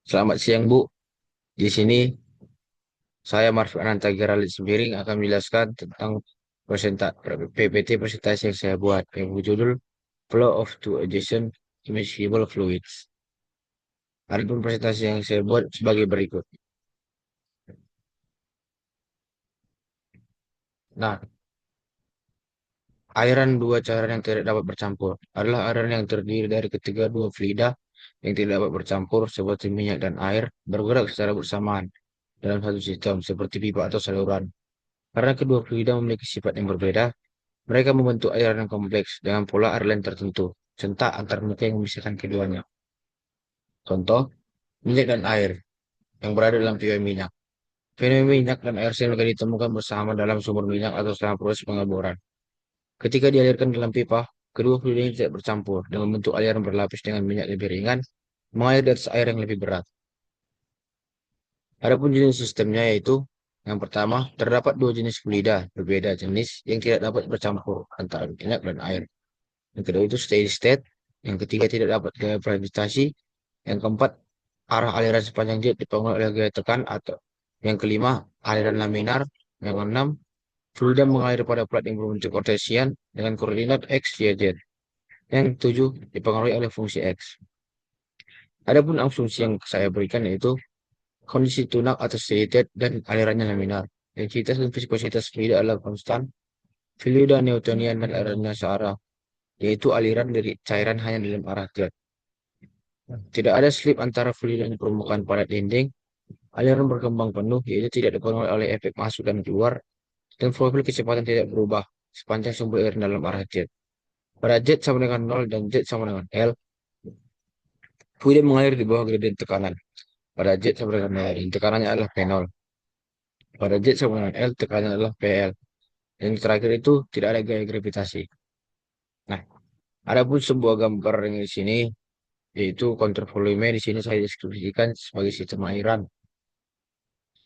Selamat siang, Bu. Di sini saya Marif Ananta Ralit Sembiring akan menjelaskan tentang PPT presentasi yang saya buat yang berjudul Flow of Two Adjacent Immiscible Fluids. Adapun presentasi yang saya buat sebagai berikut. Nah, aliran dua cairan yang tidak dapat bercampur adalah aliran yang terdiri dari ketiga dua fluida yang tidak dapat bercampur seperti minyak dan air bergerak secara bersamaan dalam satu sistem seperti pipa atau saluran. Karena kedua fluida memiliki sifat yang berbeda, mereka membentuk aliran yang kompleks dengan pola aliran tertentu, serta antar mereka yang memisahkan keduanya. Contoh, minyak dan air yang berada dalam pipa minyak. Fenomena minyak dan air sering ditemukan bersama dalam sumber minyak atau selama proses pengeboran. Ketika dialirkan dalam pipa, kedua fluida ini tidak bercampur dan membentuk aliran berlapis dengan minyak lebih ringan, mengalir di atas air yang lebih berat. Adapun jenis sistemnya yaitu yang pertama, terdapat dua jenis fluida berbeda jenis yang tidak dapat bercampur antara minyak dan air. Yang kedua itu steady state. Yang ketiga tidak dapat gaya gravitasi. Yang keempat arah aliran sepanjang jet dipengaruhi oleh gaya tekan atau yang kelima aliran laminar. Yang keenam fluida mengalir pada plat yang berbentuk kartesian dengan koordinat x, y, z. Yang ketujuh dipengaruhi oleh fungsi x. Adapun asumsi yang saya berikan yaitu kondisi tunak atau steady state dan alirannya laminar. Densitas dan viskositas fluida adalah konstan. Fluida Newtonian dan alirannya searah, yaitu aliran dari cairan hanya dalam arah jet. Tidak ada slip antara fluid dan permukaan padat dinding. Aliran berkembang penuh, yaitu tidak dipengaruhi oleh efek masuk dan keluar, dan profil kecepatan tidak berubah sepanjang sumber air dalam arah jet. Pada jet sama dengan 0 dan jet sama dengan L, fluid mengalir di bawah gradien tekanan. Pada jet sama dengan L, dan tekanannya adalah P0. Pada jet sama dengan L, tekanannya adalah PL. Dan yang terakhir itu tidak ada gaya gravitasi. Nah, ada pun sebuah gambar yang di sini, yaitu kontur volume. Di sini saya deskripsikan sebagai sistem airan.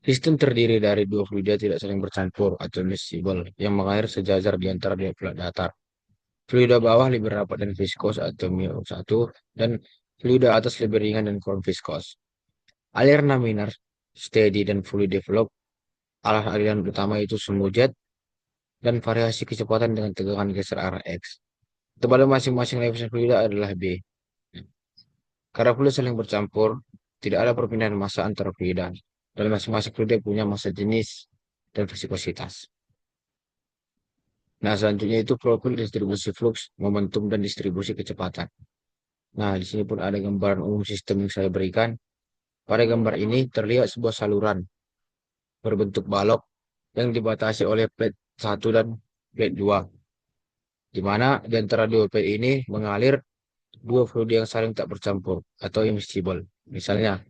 Sistem terdiri dari dua fluida tidak saling bercampur atau miscible yang mengalir sejajar di antara dua plat datar. Fluida bawah lebih rapat dan viskos atau mu1 dan fluida atas lebih ringan dan kurang viskos. Aliran laminar, steady dan fully develop. Aliran utama itu semu jet dan variasi kecepatan dengan tegangan geser arah X. Tebal masing-masing lapisan fluida adalah B. Karena fluida saling bercampur, tidak ada perpindahan massa antara fluida dan masing-masing fluida punya massa jenis dan viskositas. Nah, selanjutnya itu profil distribusi flux, momentum, dan distribusi kecepatan. Nah, di sini pun ada gambaran umum sistem yang saya berikan. Pada gambar ini terlihat sebuah saluran berbentuk balok yang dibatasi oleh plate 1 dan plate 2, di mana di antara dua plate ini mengalir dua fluid yang saling tak bercampur atau immiscible. Misalnya,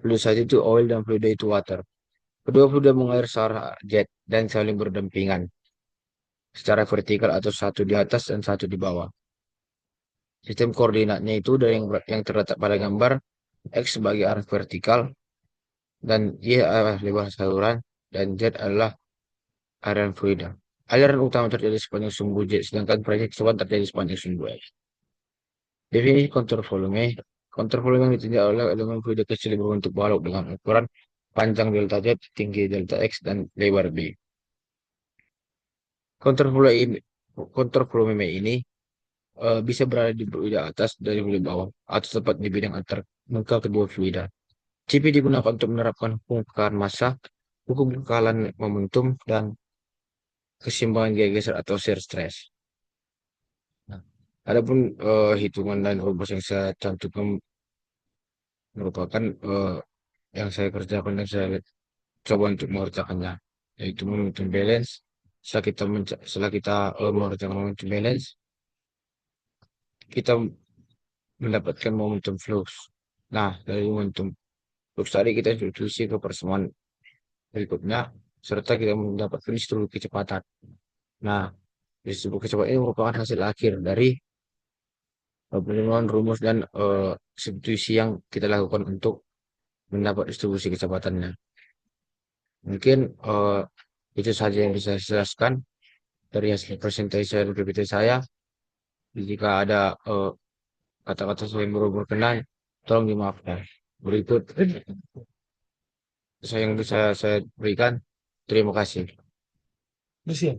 fluid satu itu oil dan fluid itu water. Kedua fluid mengalir searah jet dan saling berdampingan secara vertikal atau satu di atas dan satu di bawah. Sistem koordinatnya itu dari yang terletak pada gambar X sebagai arah vertikal dan Y adalah lebar saluran dan Z adalah aliran fluida. Aliran utama terjadi sepanjang sumbu jet sedangkan proyek keseluruhan terjadi sepanjang sumbu X. Definisi kontur volume. Kontur volume yang ditinjau oleh elemen fluida kecil berbentuk balok dengan ukuran panjang delta Z, tinggi delta X, dan lebar B. Kontur volume ini bisa berada di fluida atas dari fluida bawah atau tepat di bidang antar muka kedua fluida. CP digunakan untuk menerapkan hukum kekalan massa, hukum kekalan momentum, dan keseimbangan gaya geser atau shear stress. Nah, adapun hitungan dan rumus yang saya cantumkan merupakan yang saya kerjakan dan saya coba untuk mengerjakannya, yaitu momentum balance. Setelah kita mengerjakan momentum balance, kita mendapatkan momentum flux. Nah, dari momentum flux tadi kita introduksi ke persamaan berikutnya, serta kita mendapatkan distribusi kecepatan. Nah, distribusi kecepatan ini merupakan hasil akhir dari penemuan rumus dan substitusi yang kita lakukan untuk mendapat distribusi kecepatannya. Mungkin itu saja yang bisa saya jelaskan dari hasil presentasi dari PPT saya. Jika ada kata-kata saya yang berkenan, tolong dimaafkan. Berikut saya yang bisa saya berikan. Terima kasih. Terus ya.